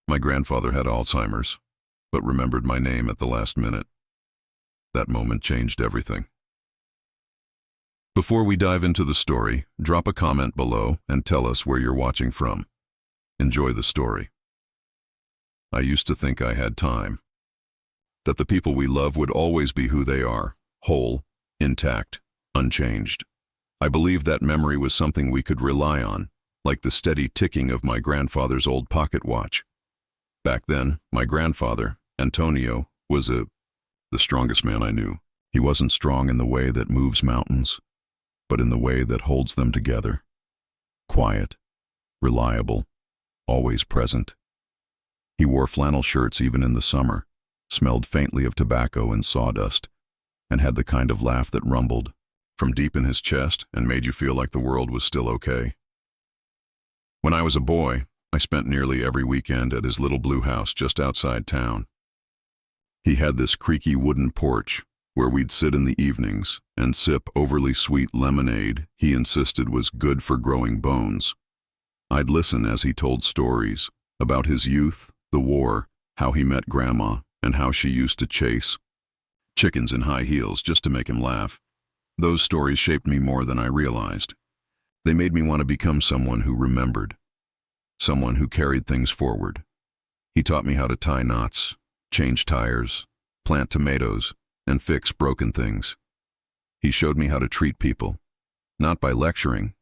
My grandfather had Alzheimer's, but remembered my name at the last minute. That moment changed everything. Before we dive into the story, drop a comment below and tell us where you're watching from. Enjoy the story. I used to think I had time, that the people we love would always be who they are, whole, intact, unchanged. I believed that memory was something we could rely on, like the steady ticking of my grandfather's old pocket watch. Back then, my grandfather, Antonio, was the strongest man I knew. He wasn't strong in the way that moves mountains, but in the way that holds them together. Quiet, reliable, always present. He wore flannel shirts even in the summer, smelled faintly of tobacco and sawdust, and had the kind of laugh that rumbled from deep in his chest and made you feel like the world was still okay. When I was a boy, I spent nearly every weekend at his little blue house just outside town. He had this creaky wooden porch where we'd sit in the evenings and sip overly sweet lemonade he insisted was good for growing bones. I'd listen as he told stories about his youth, the war, how he met Grandma, and how she used to chase chickens in high heels just to make him laugh. Those stories shaped me more than I realized. They made me want to become someone who remembered, someone who carried things forward. He taught me how to tie knots, change tires, plant tomatoes, and fix broken things. He showed me how to treat people, not by lecturing,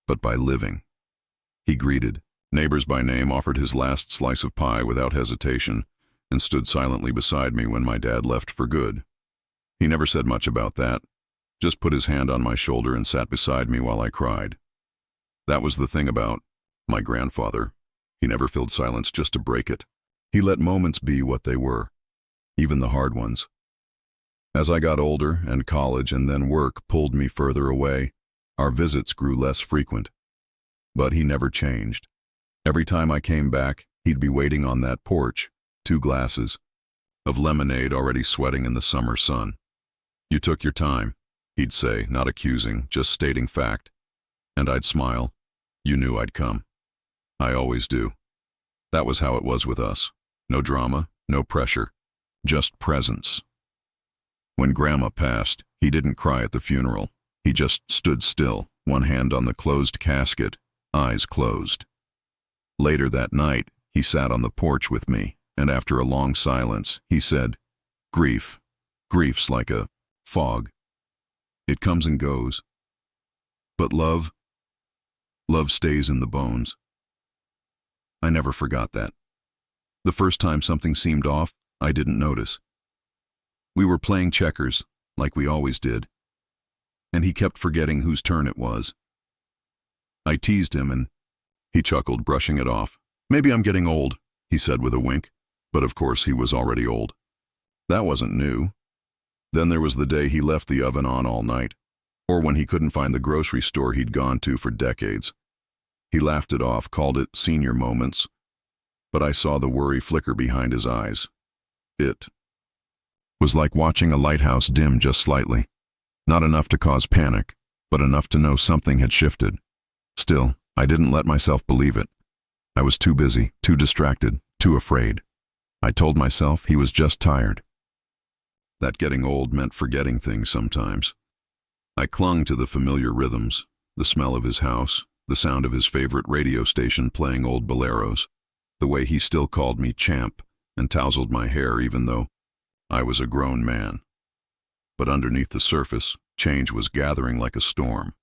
but by living. He greeted neighbors by name, offered his last slice of pie without hesitation, and stood silently beside me when my dad left for good. He never said much about that, just put his hand on my shoulder and sat beside me while I cried. That was the thing about my grandfather. He never filled silence just to break it. He let moments be what they were, even the hard ones. As I got older and college and then work pulled me further away, our visits grew less frequent. But he never changed. Every time I came back, he'd be waiting on that porch, 2 glasses of lemonade already sweating in the summer sun. "You took your time," he'd say, not accusing, just stating fact. And I'd smile. "You knew I'd come." I always do. That was how it was with us. No drama, no pressure, just presence. When Grandma passed, he didn't cry at the funeral. He just stood still, one hand on the closed casket, eyes closed. Later that night, he sat on the porch with me, and after a long silence, he said, Grief's like a fog. It comes and goes. But love stays in the bones." I never forgot that. The first time something seemed off, I didn't notice. We were playing checkers, like we always did, and he kept forgetting whose turn it was. I teased him and he chuckled, brushing it off. "Maybe I'm getting old," he said with a wink, but of course he was already old. That wasn't new. Then there was the day he left the oven on all night, or when he couldn't find the grocery store he'd gone to for decades. He laughed it off, called it senior moments, but I saw the worry flicker behind his eyes. It was like watching a lighthouse dim just slightly. Not enough to cause panic, but enough to know something had shifted. Still, I didn't let myself believe it. I was too busy, too distracted, too afraid. I told myself he was just tired. That getting old meant forgetting things sometimes. I clung to the familiar rhythms, the smell of his house, the sound of his favorite radio station playing old boleros, the way he still called me champ and tousled my hair even though I was a grown man. But underneath the surface, change was gathering like a storm.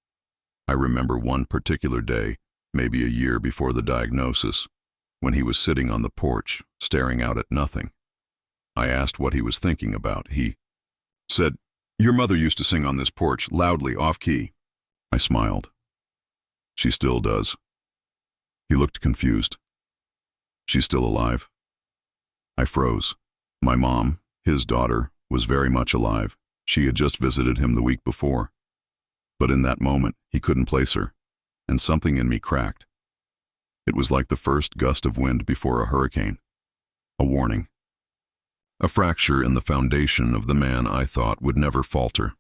I remember one particular day, maybe a year before the diagnosis, when he was sitting on the porch, staring out at nothing. I asked what he was thinking about. He said, "Your mother used to sing on this porch, loudly, off-key." I smiled. "She still does." He looked confused. "She's still alive?" I froze. My mom, his daughter, was very much alive. She had just visited him the week before. But in that moment, he couldn't place her, and something in me cracked. It was like the first gust of wind before a hurricane. A warning. A fracture in the foundation of the man I thought would never falter.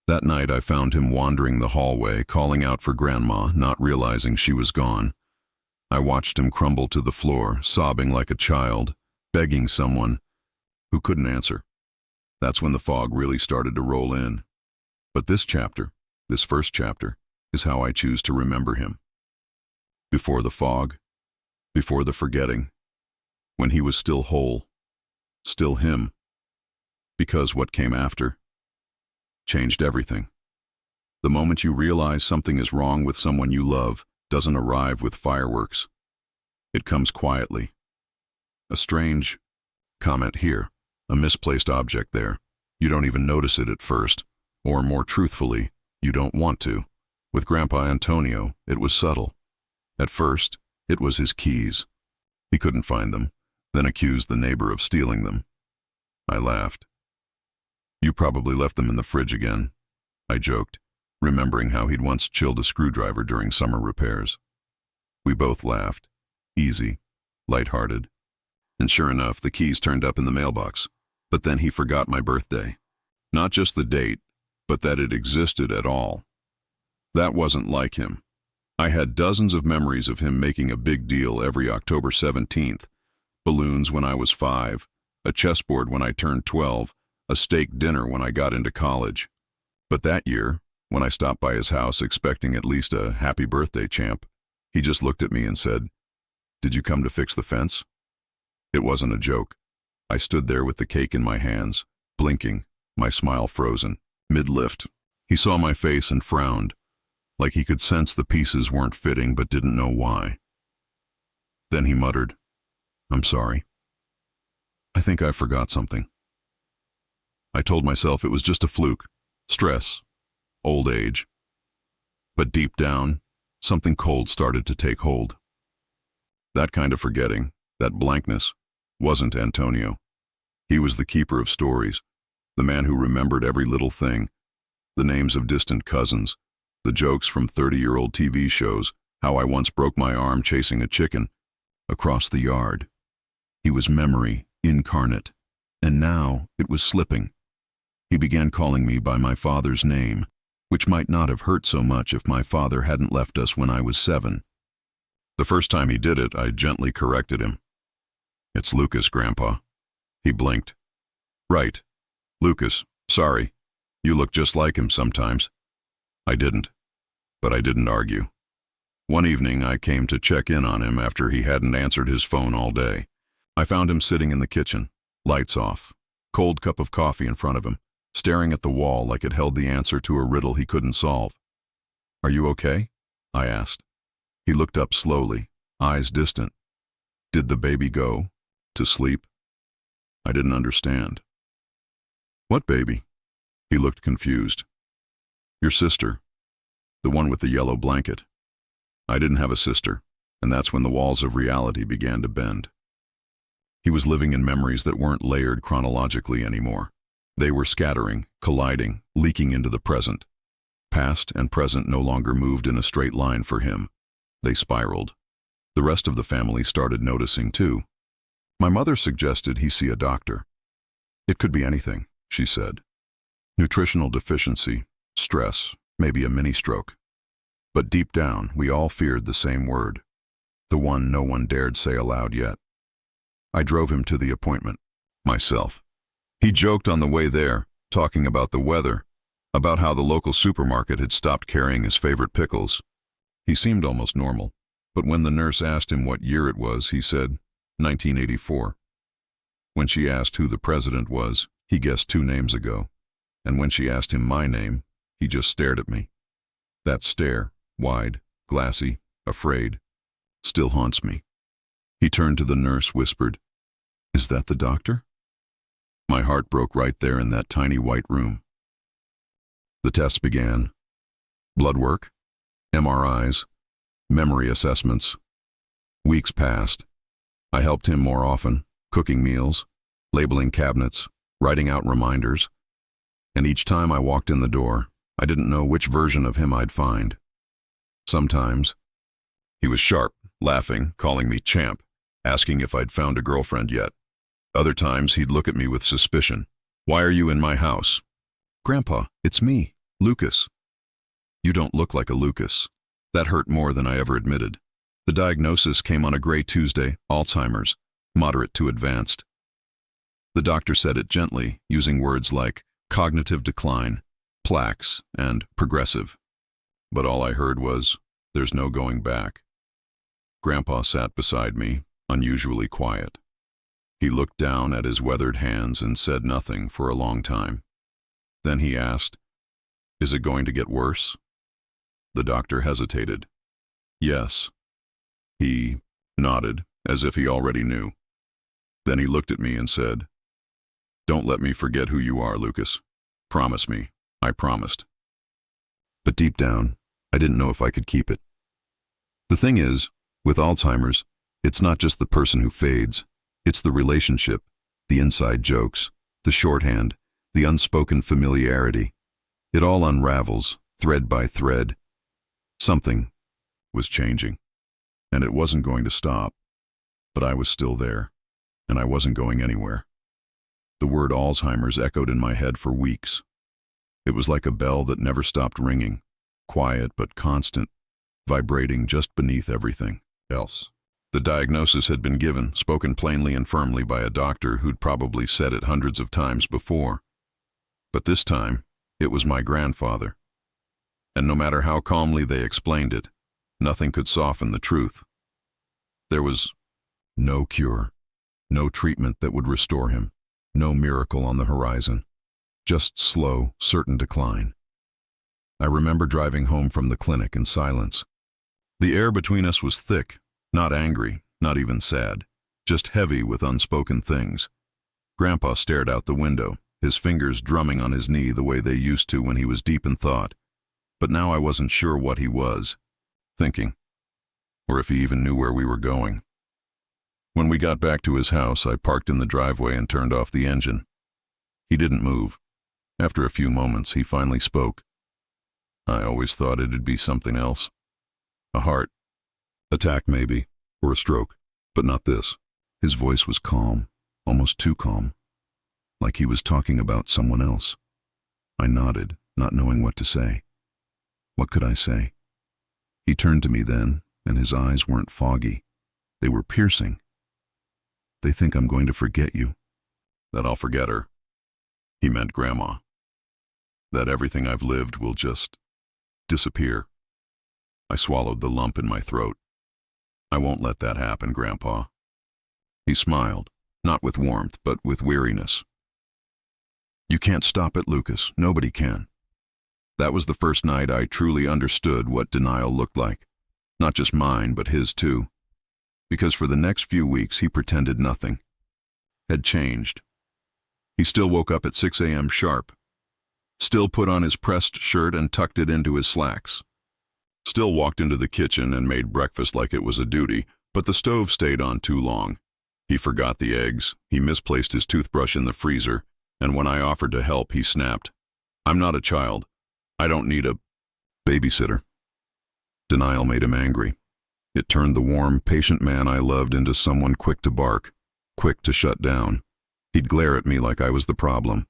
That night I found him wandering the hallway, calling out for Grandma, not realizing she was gone. I watched him crumble to the floor, sobbing like a child, begging someone who couldn't answer. That's when the fog really started to roll in. But this chapter, this first chapter, is how I choose to remember him. Before the fog, before the forgetting, when he was still whole, still him. Because what came after changed everything. The moment you realize something is wrong with someone you love doesn't arrive with fireworks. It comes quietly. A strange comment here, a misplaced object there. You don't even notice it at first, or more truthfully, you don't want to. With Grandpa Antonio, it was subtle. At first, it was his keys. He couldn't find them, then accused the neighbor of stealing them. I laughed. You probably left them in the fridge again, I joked, remembering how he'd once chilled a screwdriver during summer repairs. We both laughed, easy, light-hearted. And sure enough, the keys turned up in the mailbox. But then he forgot my birthday. Not just the date, but that it existed at all. That wasn't like him. I had dozens of memories of him making a big deal every October 17th. Balloons when I was 5, a chessboard when I turned 12, a steak dinner when I got into college. But that year, when I stopped by his house expecting at least a happy birthday champ, he just looked at me and said, "Did you come to fix the fence?" It wasn't a joke. I stood there with the cake in my hands, blinking, my smile frozen, mid-lift. He saw my face and frowned, like he could sense the pieces weren't fitting but didn't know why. Then he muttered, "I'm sorry. I think I forgot something." I told myself it was just a fluke, stress, old age. But deep down, something cold started to take hold. That kind of forgetting, that blankness, wasn't Antonio. He was the keeper of stories, the man who remembered every little thing, the names of distant cousins, the jokes from 30-year-old TV shows, how I once broke my arm chasing a chicken across the yard. He was memory incarnate, and now it was slipping. He began calling me by my father's name, which might not have hurt so much if my father hadn't left us when I was 7. The first time he did it, I gently corrected him. "It's Lucas, Grandpa." He blinked. "Right. Lucas, sorry. You look just like him sometimes." I didn't, but I didn't argue. One evening, I came to check in on him after he hadn't answered his phone all day. I found him sitting in the kitchen, lights off, cold cup of coffee in front of him, staring at the wall like it held the answer to a riddle he couldn't solve. "Are you okay?" I asked. He looked up slowly, eyes distant. "Did the baby go to sleep?" I didn't understand. "What baby?" He looked confused. "Your sister, the one with the yellow blanket." I didn't have a sister, and that's when the walls of reality began to bend. He was living in memories that weren't layered chronologically anymore. They were scattering, colliding, leaking into the present. Past and present no longer moved in a straight line for him. They spiraled. The rest of the family started noticing too. My mother suggested he see a doctor. "It could be anything," she said. "Nutritional deficiency, stress, maybe a mini-stroke." But deep down, we all feared the same word, the one no one dared say aloud yet. I drove him to the appointment, myself. He joked on the way there, talking about the weather, about how the local supermarket had stopped carrying his favorite pickles. He seemed almost normal, but when the nurse asked him what year it was, he said, 1984. When she asked who the president was, he guessed 2 names ago. And when she asked him my name, he just stared at me. That stare, wide, glassy, afraid, still haunts me. He turned to the nurse, whispered, "Is that the doctor?" My heart broke right there in that tiny white room. The tests began. Blood work, MRIs, memory assessments. Weeks passed. I helped him more often, cooking meals, labeling cabinets, writing out reminders. And each time I walked in the door, I didn't know which version of him I'd find. Sometimes he was sharp, laughing, calling me champ, asking if I'd found a girlfriend yet. Other times he'd look at me with suspicion. "Why are you in my house?" "Grandpa, it's me, Lucas." "You don't look like a Lucas." That hurt more than I ever admitted. The diagnosis came on a gray Tuesday, Alzheimer's, moderate to advanced. The doctor said it gently, using words like cognitive decline, plaques, and progressive. But all I heard was, "There's no going back." Grandpa sat beside me, unusually quiet. He looked down at his weathered hands and said nothing for a long time. Then he asked, "Is it going to get worse?" The doctor hesitated. "Yes." He nodded, as if he already knew. Then he looked at me and said, "Don't let me forget who you are, Lucas. Promise me." I promised. But deep down, I didn't know if I could keep it. The thing is, with Alzheimer's, it's not just the person who fades. It's the relationship, the inside jokes, the shorthand, the unspoken familiarity. It all unravels, thread by thread. Something was changing, and it wasn't going to stop. But I was still there, and I wasn't going anywhere. The word Alzheimer's echoed in my head for weeks. It was like a bell that never stopped ringing, quiet but constant, vibrating just beneath everything else. The diagnosis had been given, spoken plainly and firmly by a doctor who'd probably said it hundreds of times before. But this time, it was my grandfather. And no matter how calmly they explained it, nothing could soften the truth. There was no cure, no treatment that would restore him, no miracle on the horizon. Just slow, certain decline. I remember driving home from the clinic in silence. The air between us was thick, not angry, not even sad, just heavy with unspoken things. Grandpa stared out the window, his fingers drumming on his knee the way they used to when he was deep in thought. But now I wasn't sure what he was thinking, or if he even knew where we were going. When we got back to his house, I parked in the driveway and turned off the engine. He didn't move. After a few moments, he finally spoke. "I always thought it'd be something else. A heart attack maybe, or a stroke, but not this." His voice was calm, almost too calm, like he was talking about someone else. I nodded, not knowing what to say. What could I say? He turned to me then, and his eyes weren't foggy. They were piercing. "They think I'm going to forget you." "That I'll forget her." He meant Grandma. "That everything I've lived will just disappear." I swallowed the lump in my throat. "I won't let that happen, Grandpa." He smiled, not with warmth, but with weariness. "You can't stop it, Lucas. Nobody can." That was the first night I truly understood what denial looked like. Not just mine, but his too. Because for the next few weeks he pretended nothing had changed. He still woke up at 6 a.m. sharp. Still put on his pressed shirt and tucked it into his slacks. Still walked into the kitchen and made breakfast like it was a duty, but the stove stayed on too long. He forgot the eggs, he misplaced his toothbrush in the freezer, and when I offered to help, he snapped, "I'm not a child. I don't need a babysitter." Denial made him angry. It turned the warm, patient man I loved into someone quick to bark, quick to shut down. He'd glare at me like I was the problem,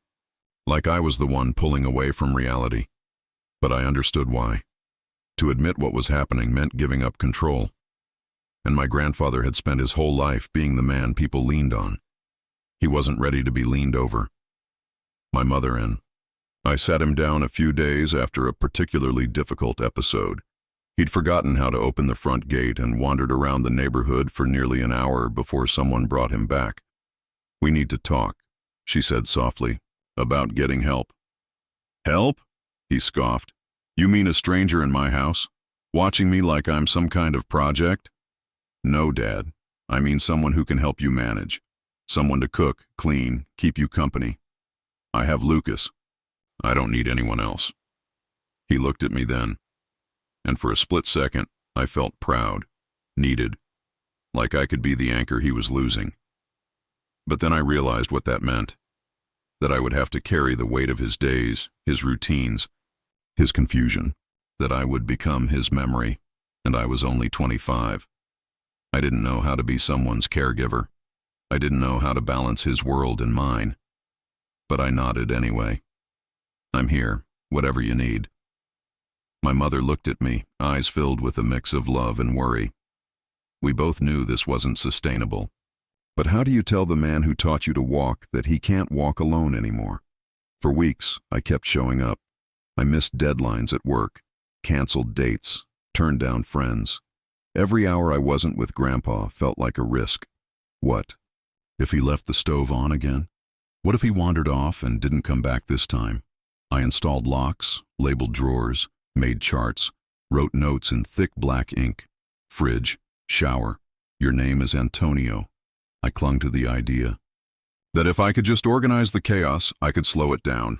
like I was the one pulling away from reality. But I understood why. To admit what was happening meant giving up control. And my grandfather had spent his whole life being the man people leaned on. He wasn't ready to be leaned over. My mother in. I sat him down a few days after a particularly difficult episode. He'd forgotten how to open the front gate and wandered around the neighborhood for nearly an hour before someone brought him back. "We need to talk," she said softly, "about getting help." "Help?" he scoffed. "You mean a stranger in my house, watching me like I'm some kind of project?" "No, Dad. I mean someone who can help you manage. Someone to cook, clean, keep you company. I have Lucas. I don't need anyone else." He looked at me then, and for a split second, I felt proud, needed, like I could be the anchor he was losing. But then I realized what that meant, that I would have to carry the weight of his days, his routines, his confusion, that I would become his memory, and I was only 25. I didn't know how to be someone's caregiver. I didn't know how to balance his world and mine. But I nodded anyway. "I'm here, whatever you need." My mother looked at me, eyes filled with a mix of love and worry. We both knew this wasn't sustainable. But how do you tell the man who taught you to walk that he can't walk alone anymore? For weeks, I kept showing up. I missed deadlines at work, canceled dates, turned down friends. Every hour I wasn't with Grandpa felt like a risk. What if he left the stove on again? What if he wandered off and didn't come back this time? I installed locks, labeled drawers, made charts, wrote notes in thick black ink. Fridge, shower, your name is Antonio. I clung to the idea that if I could just organize the chaos, I could slow it down.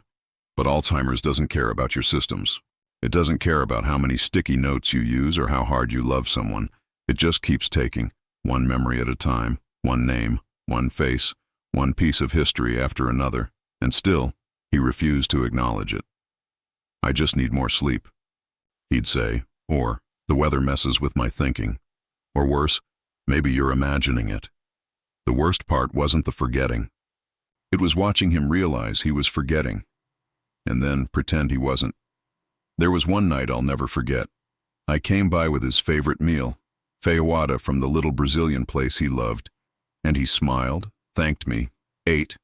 But Alzheimer's doesn't care about your systems. It doesn't care about how many sticky notes you use or how hard you love someone. It just keeps taking, one memory at a time, one name, one face, one piece of history after another, and still, he refused to acknowledge it. I just need more sleep, he'd say, or the weather messes with my thinking. Or worse, maybe you're imagining it. The worst part wasn't the forgetting. It was watching him realize he was forgetting, and then pretend he wasn't. There was one night I'll never forget. I came by with his favorite meal, feijoada from the little Brazilian place he loved, and he smiled, thanked me, ate,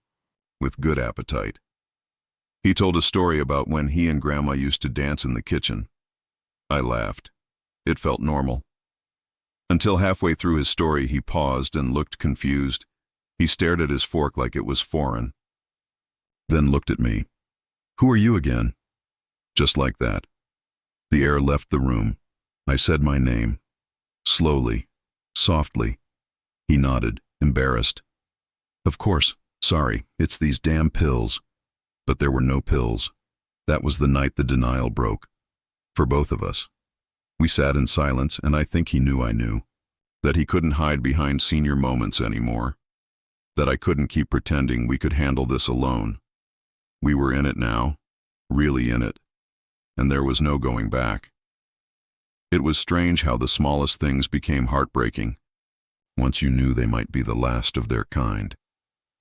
with good appetite. He told a story about when he and Grandma used to dance in the kitchen. I laughed. It felt normal. Until halfway through his story he paused and looked confused. He stared at his fork like it was foreign. Then looked at me. "Who are you again?" Just like that. The air left the room. I said my name. Slowly, softly. He nodded, embarrassed. "Of course, sorry, it's these damn pills." But there were no pills. That was the night the denial broke. For both of us. We sat in silence, and I think he knew I knew. That he couldn't hide behind senior moments anymore. That I couldn't keep pretending we could handle this alone. We were in it now, really in it, and there was no going back. It was strange how the smallest things became heartbreaking, once you knew they might be the last of their kind.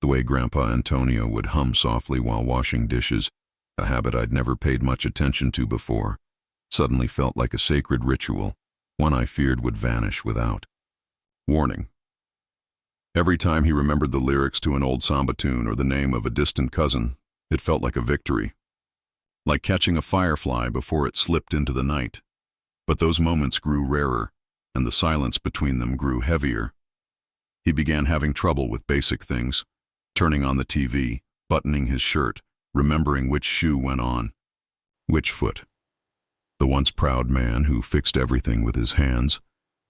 The way Grandpa Antonio would hum softly while washing dishes, a habit I'd never paid much attention to before, suddenly felt like a sacred ritual, one I feared would vanish without warning. Every time he remembered the lyrics to an old samba tune or the name of a distant cousin, it felt like a victory. Like catching a firefly before it slipped into the night. But those moments grew rarer, and the silence between them grew heavier. He began having trouble with basic things, turning on the TV, buttoning his shirt, remembering which shoe went on, which foot. The once proud man who fixed everything with his hands,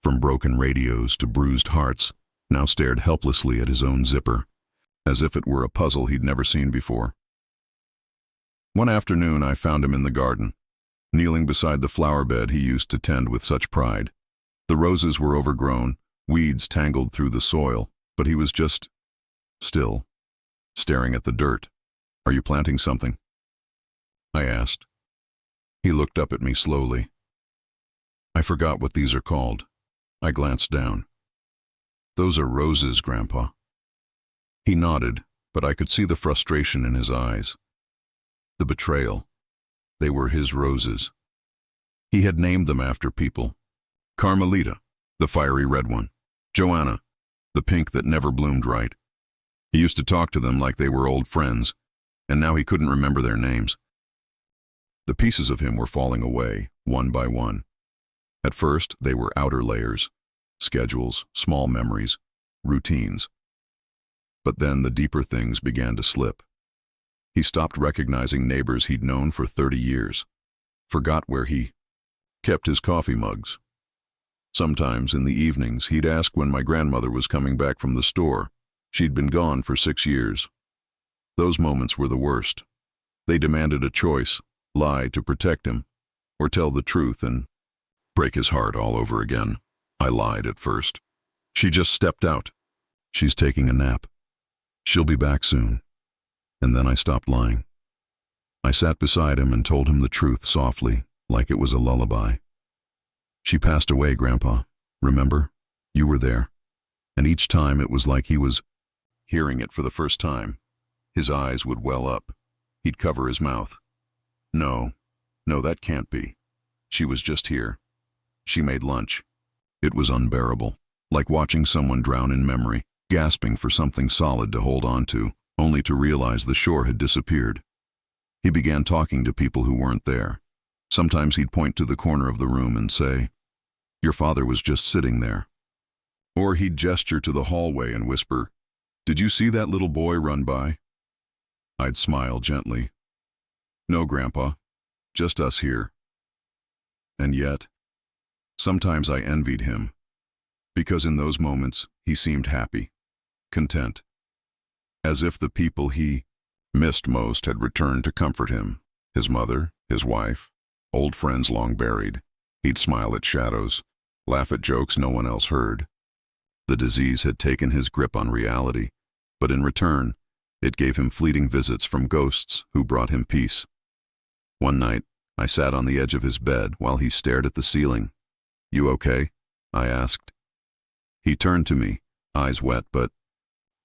from broken radios to bruised hearts, now stared helplessly at his own zipper, as if it were a puzzle he'd never seen before. One afternoon I found him in the garden, kneeling beside the flower bed he used to tend with such pride. The roses were overgrown, weeds tangled through the soil, but he was just still, staring at the dirt. "Are you planting something?" I asked. He looked up at me slowly. "I forgot what these are called." I glanced down. "Those are roses, Grandpa." He nodded, but I could see the frustration in his eyes. The betrayal. They were his roses. He had named them after people. Carmelita, the fiery red one. Joanna, the pink that never bloomed right. He used to talk to them like they were old friends, and now he couldn't remember their names. The pieces of him were falling away, one by one. At first, they were outer layers, schedules, small memories, routines. But then the deeper things began to slip. He stopped recognizing neighbors he'd known for 30 years, forgot where he kept his coffee mugs. Sometimes in the evenings, he'd ask when my grandmother was coming back from the store. She'd been gone for 6 years. Those moments were the worst. They demanded a choice, lie to protect him, or tell the truth and break his heart all over again. I lied at first. "She just stepped out. She's taking a nap. She'll be back soon." And then I stopped lying. I sat beside him and told him the truth softly, like it was a lullaby. "She passed away, Grandpa. Remember? You were there." And each time it was like he was hearing it for the first time. His eyes would well up. He'd cover his mouth. No, that can't be. She was just here. She made lunch." It was unbearable. like watching someone drown in memory, gasping for something solid to hold on to, only to realize the shore had disappeared. He began talking to people who weren't there. Sometimes he'd point to the corner of the room and say, "Your father was just sitting there." Or he'd gesture to the hallway and whisper, "Did you see that little boy run by?" I'd smile gently. "No, Grandpa, just us here." And yet, sometimes I envied him, because in those moments he seemed happy, content, as if the people he missed most had returned to comfort him, his mother, his wife, old friends long buried. He'd smile at shadows, laugh at jokes no one else heard. The disease had taken his grip on reality, but in return, it gave him fleeting visits from ghosts who brought him peace. One night, I sat on the edge of his bed while he stared at the ceiling. "You okay?" I asked. He turned to me, eyes wet but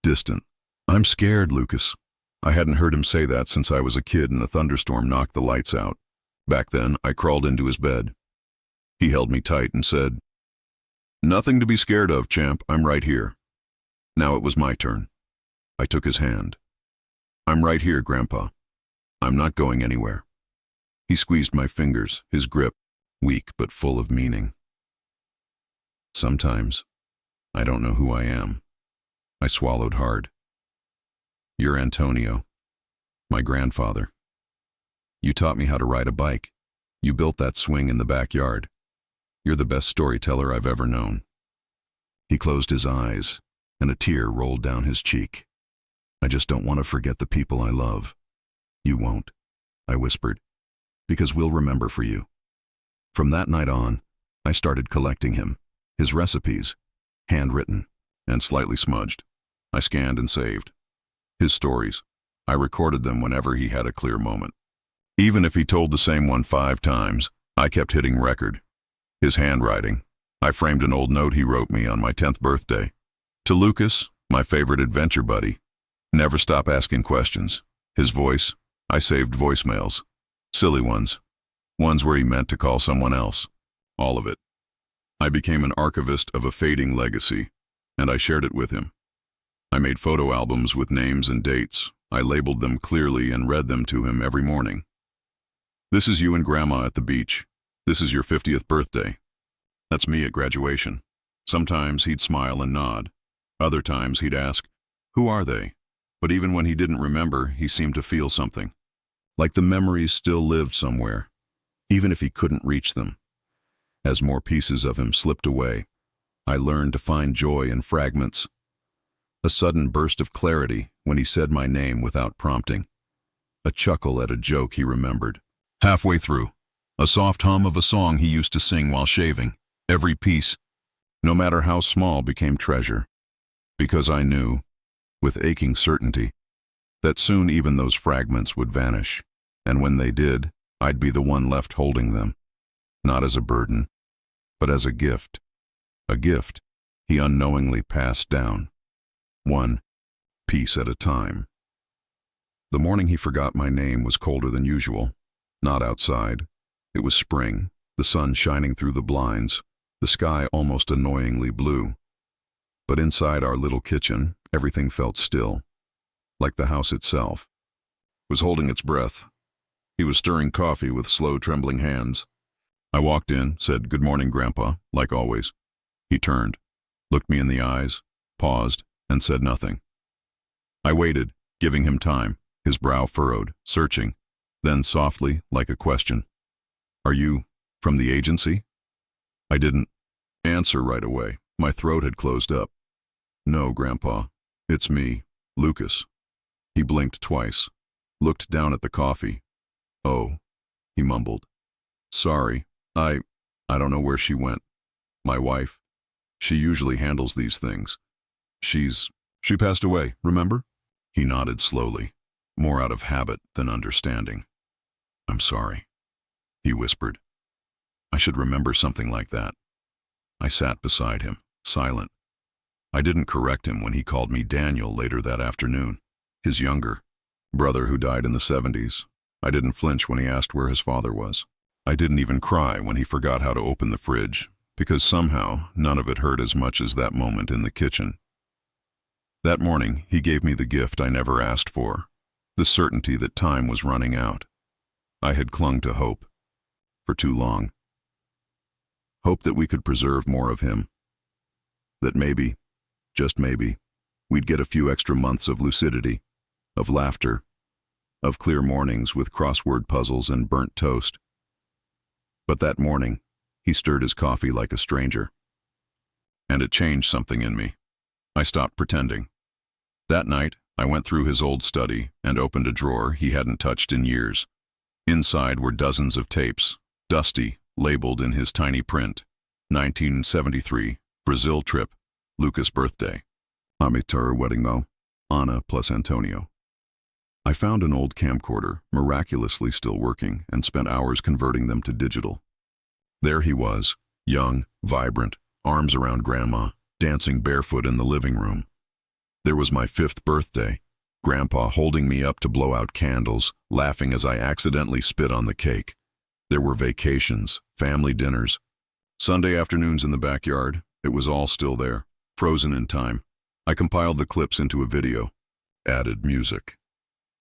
distant. "I'm scared, Lucas." I hadn't heard him say that since I was a kid and a thunderstorm knocked the lights out. Back then, I crawled into his bed. He held me tight and said, "Nothing to be scared of, champ. I'm right here." Now it was my turn. I took his hand. "I'm right here, Grandpa. I'm not going anywhere." He squeezed my fingers, his grip, weak but full of meaning. Sometimes, I don't know who I am. I swallowed hard. "You're Antonio, my grandfather. You taught me how to ride a bike. You built that swing in the backyard. You're the best storyteller I've ever known." He closed his eyes, and a tear rolled down his cheek. "I just don't want to forget the people I love." "You won't," I whispered, "because we'll remember for you." From that night on, I started collecting him, his recipes, handwritten and slightly smudged. I scanned and saved. His stories, I recorded them whenever he had a clear moment. Even if he told the same one 5 times, I kept hitting record. His handwriting, I framed an old note he wrote me on my 10th birthday. "To Lucas, my favorite adventure buddy. Never stop asking questions." His voice, I saved voicemails. Silly ones. Ones where he meant to call someone else. All of it. I became an archivist of a fading legacy, and I shared it with him. I made photo albums with names and dates. I labeled them clearly and read them to him every morning. "This is you and Grandma at the beach. This is your 50th birthday." That's me at graduation. Sometimes he'd smile and nod. Other times he'd ask, "Who are they?" But even when he didn't remember, he seemed to feel something. Like the memories still lived somewhere, even if he couldn't reach them. As more pieces of him slipped away, I learned to find joy in fragments. A sudden burst of clarity when he said my name without prompting. A chuckle at a joke he remembered. Halfway through, a soft hum of a song he used to sing while shaving. Every piece, no matter how small, became treasure. Because I knew, with aching certainty, that soon even those fragments would vanish. And when they did, I'd be the one left holding them. Not as a burden, but as a gift. A gift he unknowingly passed down. One piece at a time. The morning he forgot my name was colder than usual. Not outside. It was spring, the sun shining through the blinds, the sky almost annoyingly blue. But inside our little kitchen, everything felt still, like the house itself was holding its breath. He was stirring coffee with slow, trembling hands. I walked in, said, "Good morning, Grandpa," like always. He turned, looked me in the eyes, paused, and said nothing. I waited, giving him time, his brow furrowed, searching. Then softly, like a question, "Are you from the agency?" I didn't answer right away. My throat had closed up. "No, Grandpa. It's me, Lucas." He blinked twice, looked down at the coffee. "Oh," he mumbled. "Sorry, I don't know where she went. My wife. She usually handles these things. She passed away, remember?" He nodded slowly, more out of habit than understanding. "I'm sorry," he whispered. I should remember something like that. I sat beside him, silent. I didn't correct him when he called me Daniel later that afternoon, his younger brother who died in the 70s. I didn't flinch when he asked where his father was. I didn't even cry when he forgot how to open the fridge, because somehow none of it hurt as much as that moment in the kitchen. That morning, he gave me the gift I never asked for, the certainty that time was running out. I had clung to hope for too long. Hope that we could preserve more of him. That maybe, just maybe, we'd get a few extra months of lucidity, of laughter, of clear mornings with crossword puzzles and burnt toast. But that morning, he stirred his coffee like a stranger. And it changed something in me. I stopped pretending. That night, I went through his old study and opened a drawer he hadn't touched in years. Inside were dozens of tapes, dusty, labeled in his tiny print. 1973, Brazil trip, Lucas' birthday. Amateur wedding mo, Anna plus Antonio. I found an old camcorder, miraculously still working, and spent hours converting them to digital. There he was, young, vibrant, arms around Grandma, dancing barefoot in the living room. There was my 5th birthday, Grandpa holding me up to blow out candles, laughing as I accidentally spit on the cake. There were vacations, family dinners, Sunday afternoons in the backyard. It was all still there, frozen in time. I compiled the clips into a video, added music,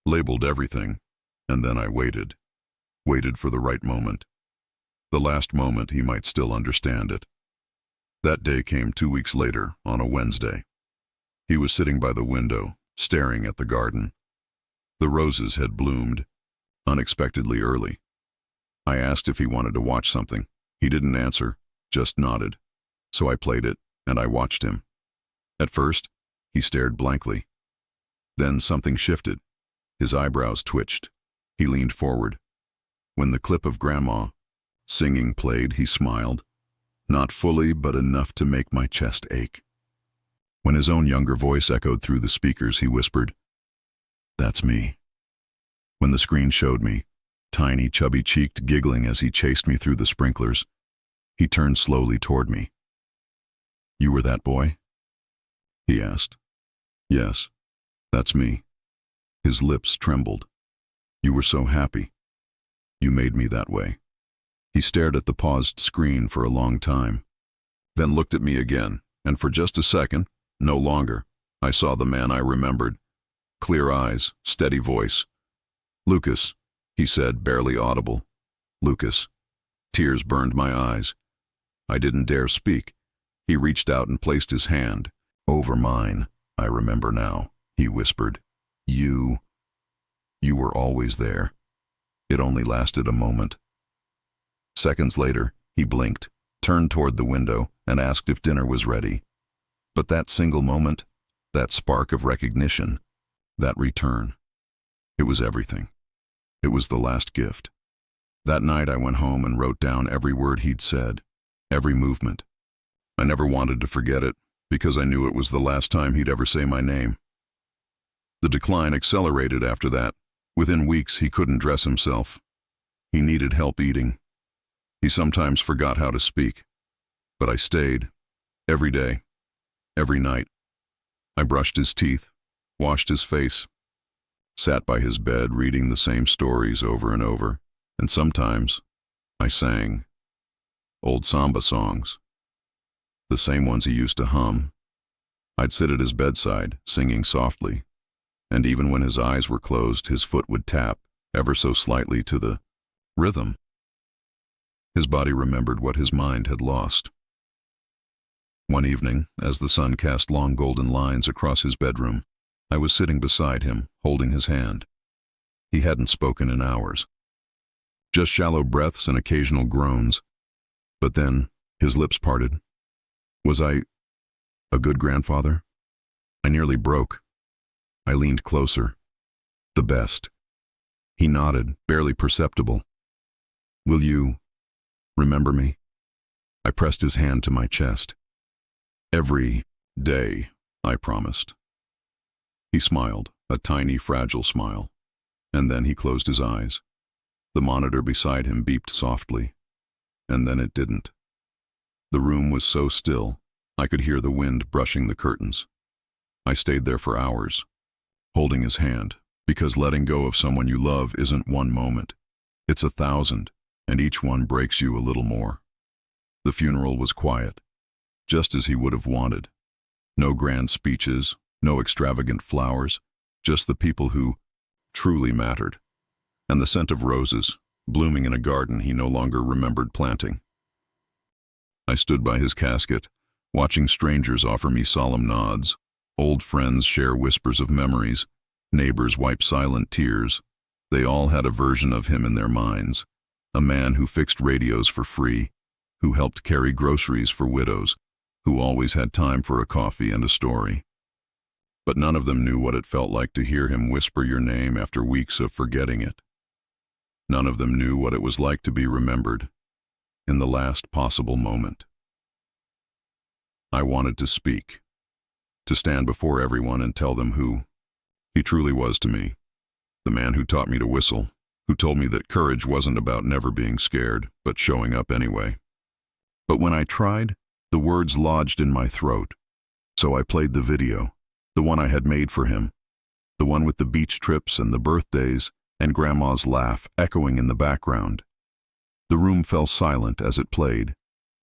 labeled everything, and then I waited for the right moment. The last moment he might still understand it. That day came 2 weeks later, on a Wednesday. He was sitting by the window, staring at the garden. The roses had bloomed, unexpectedly early. I asked if he wanted to watch something. He didn't answer, just nodded. So I played it, and I watched him. At first, he stared blankly. Then something shifted. His eyebrows twitched. He leaned forward. When the clip of Grandma singing played, he smiled. Not fully, but enough to make my chest ache. When his own younger voice echoed through the speakers, he whispered, "That's me." When the screen showed me, tiny, chubby-cheeked, giggling as he chased me through the sprinklers, he turned slowly toward me. "You were that boy?" he asked. "Yes, that's me." His lips trembled. "You were so happy. You made me that way." He stared at the paused screen for a long time, then looked at me again, and for just a second, no longer, I saw the man I remembered. Clear eyes, steady voice. "Lucas," he said, barely audible. "Lucas." Tears burned my eyes. I didn't dare speak. He reached out and placed his hand over mine. "I remember now," he whispered. You were always there." It only lasted a moment. Seconds later, he blinked, turned toward the window, and asked if dinner was ready. But that single moment, that spark of recognition, that return, it was everything. It was the last gift. That night I went home and wrote down every word he'd said, every movement. I never wanted to forget it, because I knew it was the last time he'd ever say my name. The decline accelerated after that. Within weeks, he couldn't dress himself. He needed help eating. He sometimes forgot how to speak. But I stayed, every day, every night. I brushed his teeth, washed his face, sat by his bed reading the same stories over and over, and sometimes I sang old samba songs, the same ones he used to hum. I'd sit at his bedside, singing softly, and even when his eyes were closed, his foot would tap, ever so slightly, to the rhythm. His body remembered what his mind had lost. One evening, as the sun cast long golden lines across his bedroom, I was sitting beside him, holding his hand. He hadn't spoken in hours. Just shallow breaths and occasional groans. But then, his lips parted. Was I a good grandfather? I nearly broke. I leaned closer. The best. He nodded, barely perceptible. "Will you remember me?" I pressed his hand to my chest. "Every day," I promised. He smiled, a tiny, fragile smile, and then he closed his eyes. The monitor beside him beeped softly, and then it didn't. The room was so still, I could hear the wind brushing the curtains. I stayed there for hours, holding his hand, because letting go of someone you love isn't one moment. It's 1,000, and each one breaks you a little more. The funeral was quiet, just as he would have wanted. No grand speeches, no extravagant flowers, just the people who truly mattered. And the scent of roses, blooming in a garden he no longer remembered planting. I stood by his casket, watching strangers offer me solemn nods, old friends share whispers of memories, neighbors wipe silent tears. They all had a version of him in their minds, a man who fixed radios for free, who helped carry groceries for widows, who always had time for a coffee and a story. But none of them knew what it felt like to hear him whisper your name after weeks of forgetting it. None of them knew what it was like to be remembered, in the last possible moment. I wanted to speak, to stand before everyone and tell them who he truly was to me, the man who taught me to whistle, who told me that courage wasn't about never being scared, but showing up anyway. But when I tried, the words lodged in my throat, so I played the video, the one I had made for him, the one with the beach trips and the birthdays and Grandma's laugh echoing in the background. The room fell silent as it played,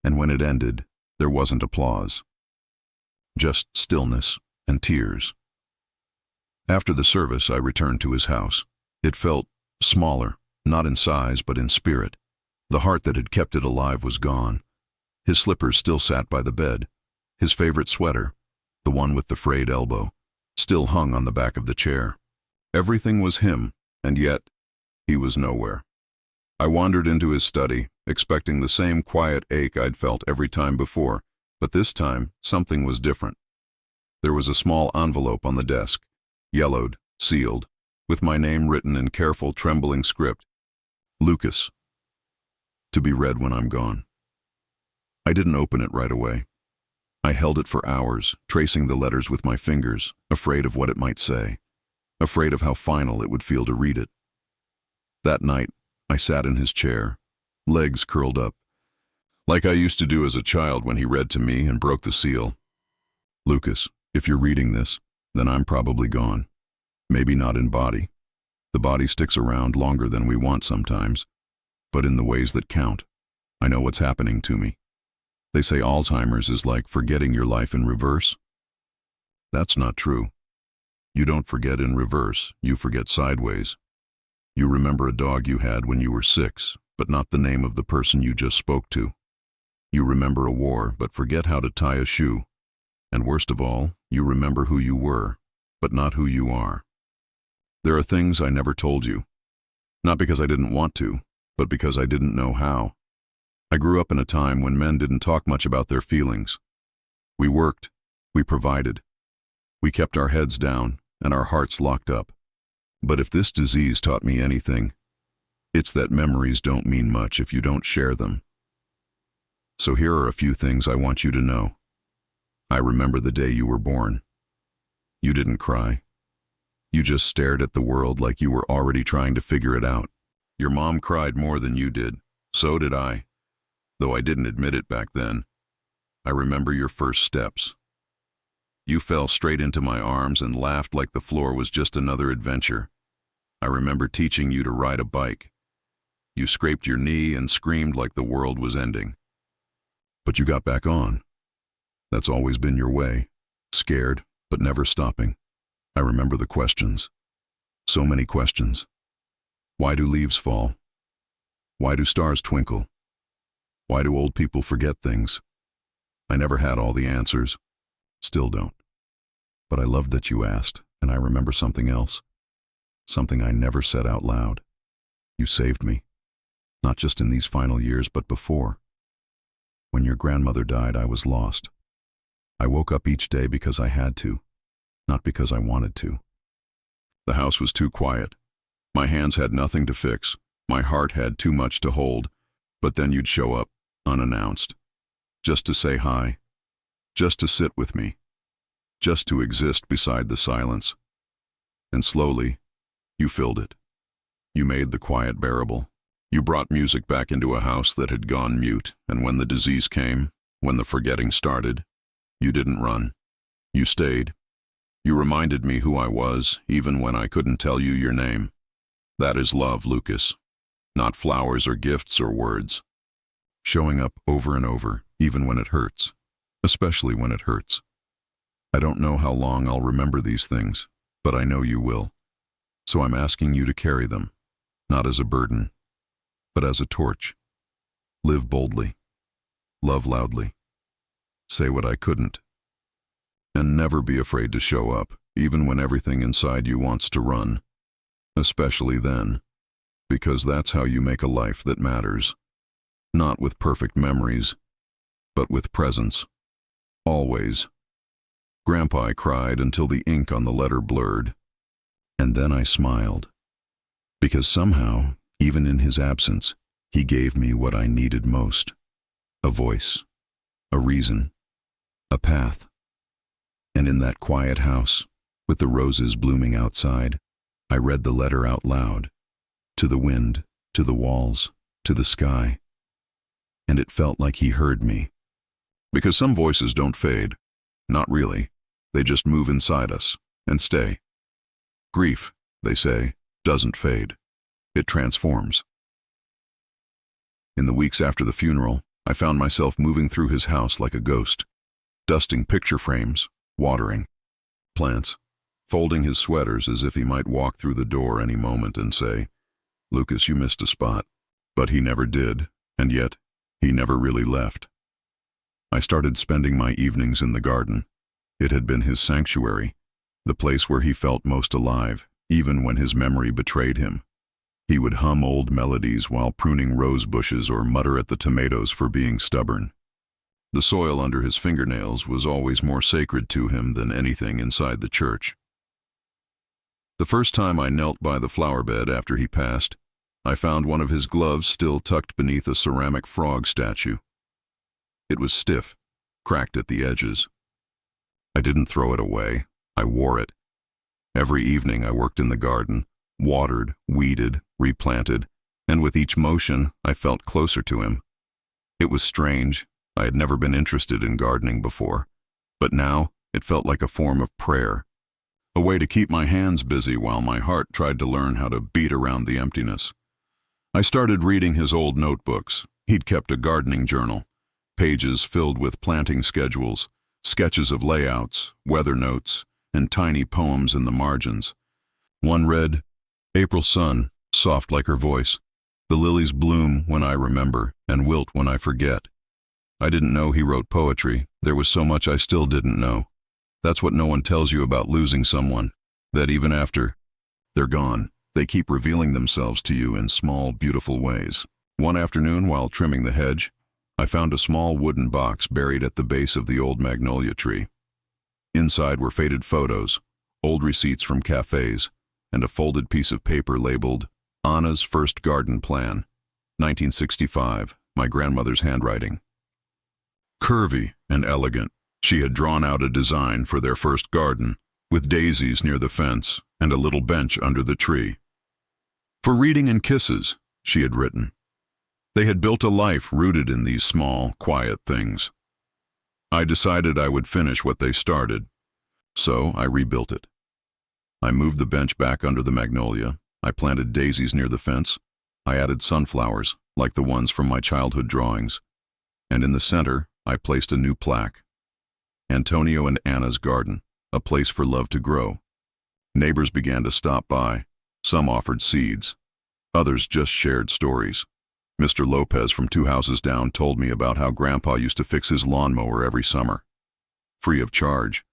and when it ended, there wasn't applause. Just stillness and tears. After the service, I returned to his house. It felt smaller, not in size but in spirit. The heart that had kept it alive was gone. His slippers still sat by the bed. His favorite sweater, the one with the frayed elbow, still hung on the back of the chair. Everything was him, and yet he was nowhere. I wandered into his study, expecting the same quiet ache I'd felt every time before, but this time something was different. There was a small envelope on the desk, yellowed, sealed, with my name written in careful, trembling script. Lucas. To be read when I'm gone. I didn't open it right away. I held it for hours, tracing the letters with my fingers, afraid of what it might say, afraid of how final it would feel to read it. That night, I sat in his chair, legs curled up, like I used to do as a child when he read to me and broke the seal. Lucas, if you're reading this, then I'm probably gone. Maybe not in body. The body sticks around longer than we want sometimes, but in the ways that count. I know what's happening to me. They say Alzheimer's is like forgetting your life in reverse. That's not true. You don't forget in reverse, you forget sideways. You remember a dog you had when you were 6, but not the name of the person you just spoke to. You remember a war, but forget how to tie a shoe. And worst of all, you remember who you were, but not who you are. There are things I never told you. Not because I didn't want to, but because I didn't know how. I grew up in a time when men didn't talk much about their feelings. We worked, we provided. We kept our heads down and our hearts locked up. But if this disease taught me anything, it's that memories don't mean much if you don't share them. So here are a few things I want you to know. I remember the day you were born. You didn't cry. You just stared at the world like you were already trying to figure it out. Your mom cried more than you did. So did I. Though I didn't admit it back then. I remember your first steps. You fell straight into my arms and laughed like the floor was just another adventure. I remember teaching you to ride a bike. You scraped your knee and screamed like the world was ending. But you got back on. That's always been your way. Scared, but never stopping. I remember the questions. So many questions. Why do leaves fall? Why do stars twinkle? Why do old people forget things? I never had all the answers. Still don't. But I loved that you asked, and I remember something else. Something I never said out loud. You saved me. Not just in these final years, but before. When your grandmother died, I was lost. I woke up each day because I had to, not because I wanted to. The house was too quiet. My hands had nothing to fix. My heart had too much to hold. But then you'd show up, unannounced. Just to say hi. Just to sit with me. Just to exist beside the silence. And slowly, you filled it. You made the quiet bearable. You brought music back into a house that had gone mute, and when the disease came, when the forgetting started, you didn't run. You stayed. You reminded me who I was, even when I couldn't tell you your name. That is love, Lucas. Not flowers or gifts or words. showing up over and over, even when it hurts, especially when it hurts. I don't know how long I'll remember these things, but I know you will. So I'm asking you to carry them, not as a burden, but as a torch. Live boldly. Love loudly. Say what I couldn't. And never be afraid to show up, even when everything inside you wants to run. Especially then, because that's how you make a life that matters. Not with perfect memories, but with presence. Always. Grandpa cried until the ink on the letter blurred. And then I smiled. Because somehow, even in his absence, he gave me what I needed most. A voice. A reason. A path. And in that quiet house, with the roses blooming outside, I read the letter out loud. To the wind, to the walls, to the sky. And it felt like he heard me. Because some voices don't fade. Not really. They just move inside us and stay. Grief, they say, doesn't fade. It transforms. In the weeks after the funeral, I found myself moving through his house like a ghost, dusting picture frames, watering plants, folding his sweaters as if he might walk through the door any moment and say, "Lucas, you missed a spot." But he never did, and yet, he never really left. I started spending my evenings in the garden. It had been his sanctuary, the place where he felt most alive, even when his memory betrayed him. He would hum old melodies while pruning rose bushes or mutter at the tomatoes for being stubborn. The soil under his fingernails was always more sacred to him than anything inside the church. The first time I knelt by the flower bed after he passed, I found one of his gloves still tucked beneath a ceramic frog statue. It was stiff, cracked at the edges. I didn't throw it away. I wore it. Every evening I worked in the garden, watered, weeded, replanted, and with each motion I felt closer to him. It was strange. I had never been interested in gardening before, but now it felt like a form of prayer, a way to keep my hands busy while my heart tried to learn how to beat around the emptiness. I started reading his old notebooks. He'd kept a gardening journal, pages filled with planting schedules, sketches of layouts, weather notes, and tiny poems in the margins. One read, "April sun, soft like her voice. The lilies bloom when I remember and wilt when I forget." I didn't know he wrote poetry. There was so much I still didn't know. That's what no one tells you about losing someone, that even after they're gone, they keep revealing themselves to you in small, beautiful ways. One afternoon, while trimming the hedge, I found a small wooden box buried at the base of the old magnolia tree. Inside were faded photos, old receipts from cafes, and a folded piece of paper labeled Anna's First Garden Plan, 1965, my grandmother's handwriting. Curvy and elegant, she had drawn out a design for their first garden, with daisies near the fence and a little bench under the tree. "For reading and kisses," she had written. They had built a life rooted in these small, quiet things. I decided I would finish what they started, so I rebuilt it. I moved the bench back under the magnolia. I planted daisies near the fence. I added sunflowers, like the ones from my childhood drawings. And in the center, I placed a new plaque. Antonio and Anna's garden, a place for love to grow. Neighbors began to stop by. Some offered seeds. Others just shared stories. Mr. Lopez from 2 houses down told me about how Grandpa used to fix his lawnmower every summer, free of charge.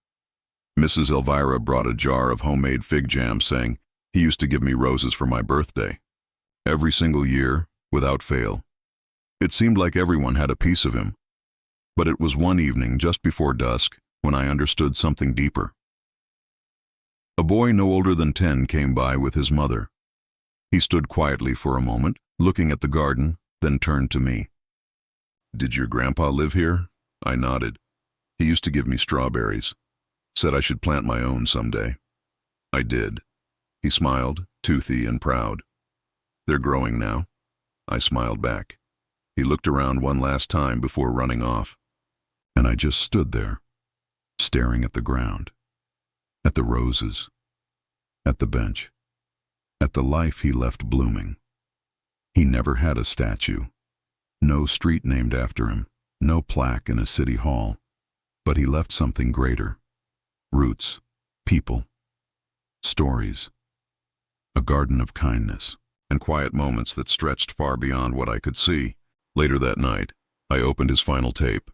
Mrs. Elvira brought a jar of homemade fig jam, saying he used to give me roses for my birthday. Every single year, without fail. It seemed like everyone had a piece of him. But it was one evening just before dusk when I understood something deeper. A boy no older than 10 came by with his mother. He stood quietly for a moment, looking at the garden, then turned to me. "Did your grandpa live here?" I nodded. "He used to give me strawberries. Said I should plant my own someday." I did. He smiled, toothy and proud. "They're growing now." I smiled back. He looked around one last time before running off. And I just stood there, staring at the ground, at the roses, at the bench, at the life he left blooming. He never had a statue, No street named after him, no plaque in a city hall. But he left something greater. Roots, people, stories, a garden of kindness, and quiet moments that stretched far beyond what I could see. Later that night, I opened his final tape.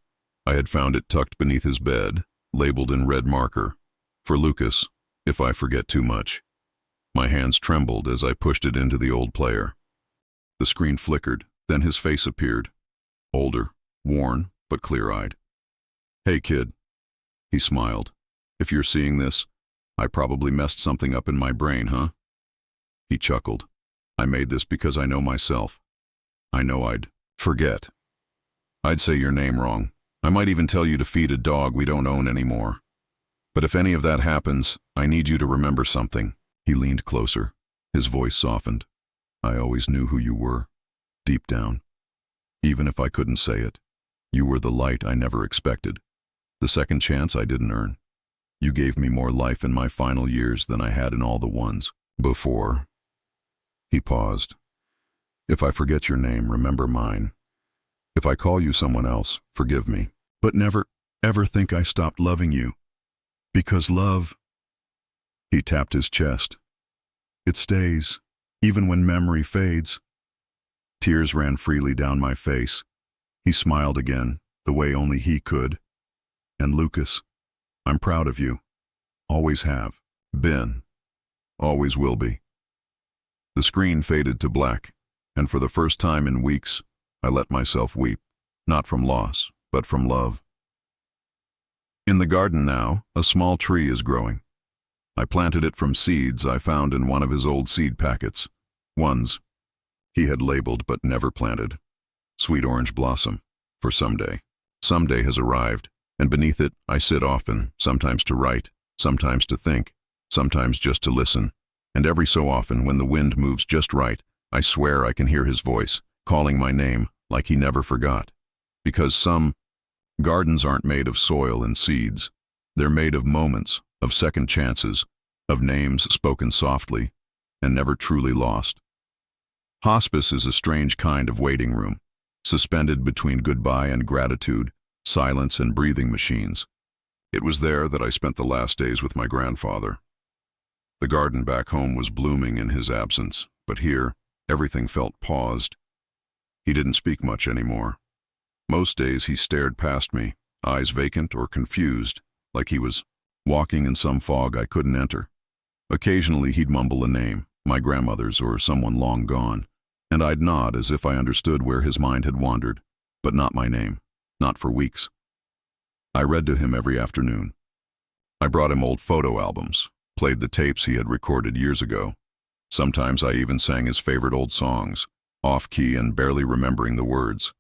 I had found it tucked beneath his bed, labeled in red marker, "For Lucas, if I forget too much." My hands trembled as I pushed it into the old player. The screen flickered, then his face appeared. Older, worn, but clear-eyed. "Hey, kid." He smiled. "If you're seeing this, I probably messed something up in my brain, huh?" He chuckled. "I made this because I know myself. I know I'd forget. I'd say your name wrong. I might even tell you to feed a dog we don't own anymore. But if any of that happens, I need you to remember something." He leaned closer. His voice softened. "I always knew who you were, deep down. Even if I couldn't say it, you were the light I never expected. The second chance I didn't earn. You gave me more life in my final years than I had in all the ones before." He paused. "If I forget your name, remember mine. If I call you someone else, forgive me. But never, ever think I stopped loving you. Because love—" He tapped his chest. "It stays, even when memory fades." Tears ran freely down my face. He smiled again, the way only he could. "And Lucas, I'm proud of you. Always have. Been. Always will be." The screen faded to black, and for the first time in weeks, I let myself weep, not from loss, but from love. In the garden now, a small tree is growing. I planted it from seeds I found in one of his old seed packets. Ones he had labeled but never planted. Sweet orange blossom, for someday. Someday has arrived, and beneath it I sit often, sometimes to write, sometimes to think, sometimes just to listen. And every so often, when the wind moves just right, I swear I can hear his voice, calling my name like he never forgot. Because some gardens aren't made of soil and seeds. They're made of moments, of second chances, of names spoken softly and never truly lost. Hospice is a strange kind of waiting room, suspended between goodbye and gratitude, silence and breathing machines. It was there that I spent the last days with my grandfather. The garden back home was blooming in his absence, but here, everything felt paused. He didn't speak much anymore. Most days he stared past me, eyes vacant or confused, like he was walking in some fog I couldn't enter. Occasionally he'd mumble a name, my grandmother's or someone long gone, and I'd nod as if I understood where his mind had wandered, but not my name, not for weeks. I read to him every afternoon. I brought him old photo albums, played the tapes he had recorded years ago. Sometimes I even sang his favorite old songs, off-key and barely remembering the words.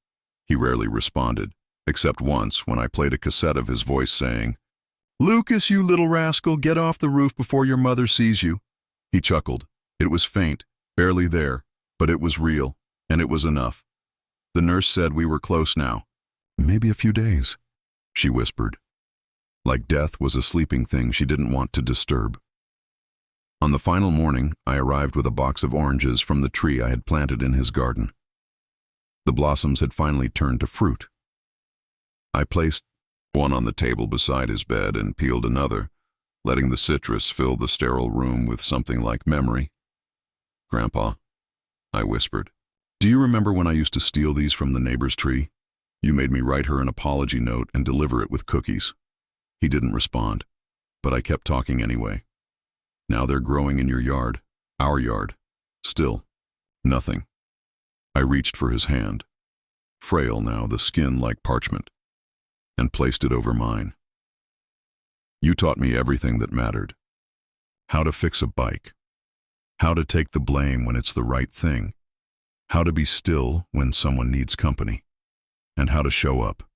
He rarely responded, except once when I played a cassette of his voice saying, "Lucas, you little rascal, get off the roof before your mother sees you." He chuckled. It was faint, barely there, but it was real, and it was enough. The nurse said we were close now. "Maybe a few days," she whispered. Like death was a sleeping thing she didn't want to disturb. On the final morning, I arrived with a box of oranges from the tree I had planted in his garden. The blossoms had finally turned to fruit. I placed one on the table beside his bed and peeled another, letting the citrus fill the sterile room with something like memory. "Grandpa," I whispered, "do you remember when I used to steal these from the neighbor's tree? You made me write her an apology note and deliver it with cookies." He didn't respond, but I kept talking anyway. "Now they're growing in your yard, our yard. Still, nothing." I reached for his hand, frail now, the skin like parchment, and placed it over mine. "You taught me everything that mattered. How to fix a bike. How to take the blame when it's the right thing. How to be still when someone needs company. And how to show up,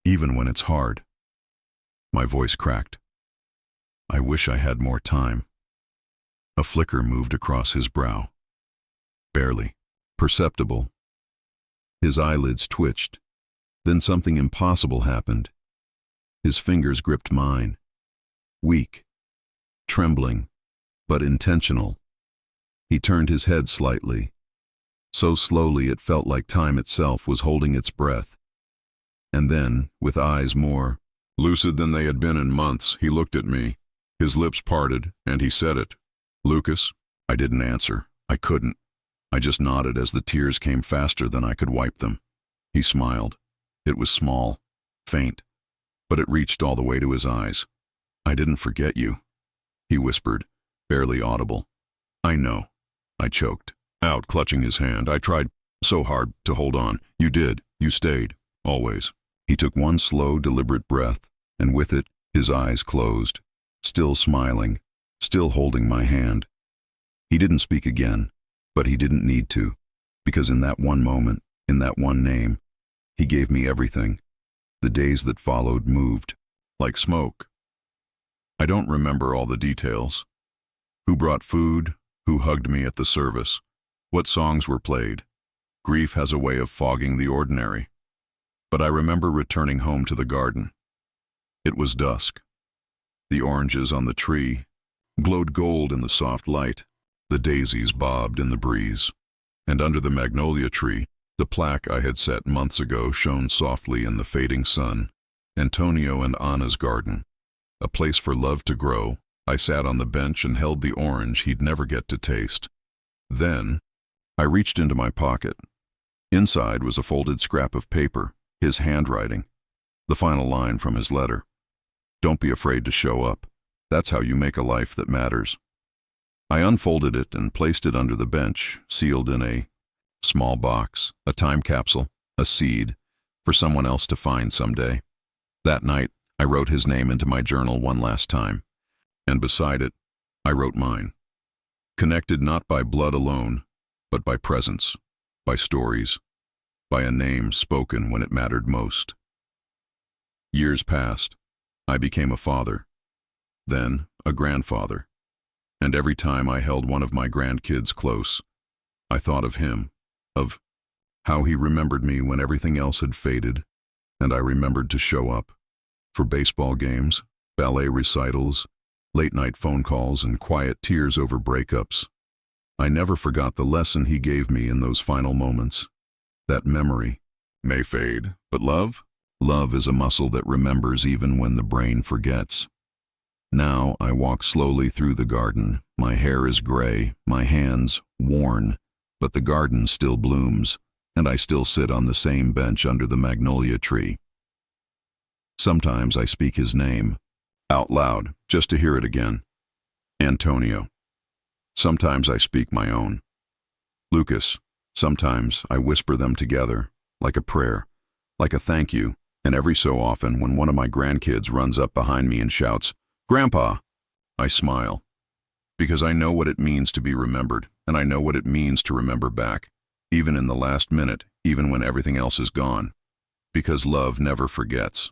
even when it's hard." My voice cracked. I wish I had more time. A flicker moved across his brow. Barely. Perceptible. His eyelids twitched. Then something impossible happened. His fingers gripped mine. Weak. Trembling. But intentional. He turned his head slightly. So slowly it felt like time itself was holding its breath. And then, with eyes more lucid than they had been in months, he looked at me. His lips parted, and he said it. "Lucas?" I didn't answer. I couldn't. I just nodded as the tears came faster than I could wipe them. He smiled. It was small, faint, but it reached all the way to his eyes. "I didn't forget you," he whispered, barely audible. "I know." I choked, out, clutching his hand. I tried so hard to hold on. "You did. You stayed. Always." He took one slow, deliberate breath, and with it, his eyes closed, still smiling, still holding my hand. He didn't speak again, but he didn't need to, because in that one moment, in that one name, he gave me everything. The days that followed moved, like smoke. I don't remember all the details. Who brought food, who hugged me at the service, what songs were played. Grief has a way of fogging the ordinary. But I remember returning home to the garden. It was dusk. The oranges on the tree glowed gold in the soft light. The daisies bobbed in the breeze. And under the magnolia tree, the plaque I had set months ago shone softly in the fading sun. Antonio and Anna's garden, a place for love to grow. I sat on the bench and held the orange he'd never get to taste. Then, I reached into my pocket. Inside was a folded scrap of paper, his handwriting, the final line from his letter. "Don't be afraid to show up. That's how you make a life that matters." I unfolded it and placed it under the bench, sealed in a small box, a time capsule, a seed, for someone else to find someday. That night, I wrote his name into my journal one last time, and beside it, I wrote mine. Connected not by blood alone, but by presence, by stories, by a name spoken when it mattered most. Years passed. I became a father, then a grandfather, and every time I held one of my grandkids close, I thought of him, of how he remembered me when everything else had faded, and I remembered to show up for baseball games, ballet recitals, late-night phone calls, and quiet tears over breakups. I never forgot the lesson he gave me in those final moments. That memory may fade, but love? Love is a muscle that remembers even when the brain forgets. Now I walk slowly through the garden. My hair is gray, my hands worn, but the garden still blooms, and I still sit on the same bench under the magnolia tree. Sometimes I speak his name, out loud, just to hear it again. Antonio. Sometimes I speak my own. Lucas. Sometimes I whisper them together, like a prayer, like a thank you, and every so often when one of my grandkids runs up behind me and shouts, "Grandpa!" I smile, because I know what it means to be remembered, and I know what it means to remember back, even in the last minute, even when everything else is gone, because love never forgets.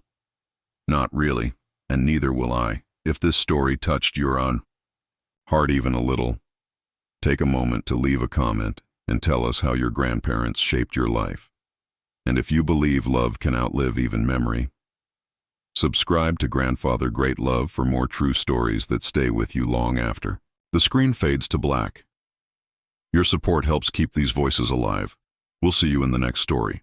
Not really, and neither will I. If this story touched your heart even a little, take a moment to leave a comment and tell us how your grandparents shaped your life. And if you believe love can outlive even memory, subscribe to Grandfather Great Love for more true stories that stay with you long after. The screen fades to black. Your support helps keep these voices alive. We'll see you in the next story.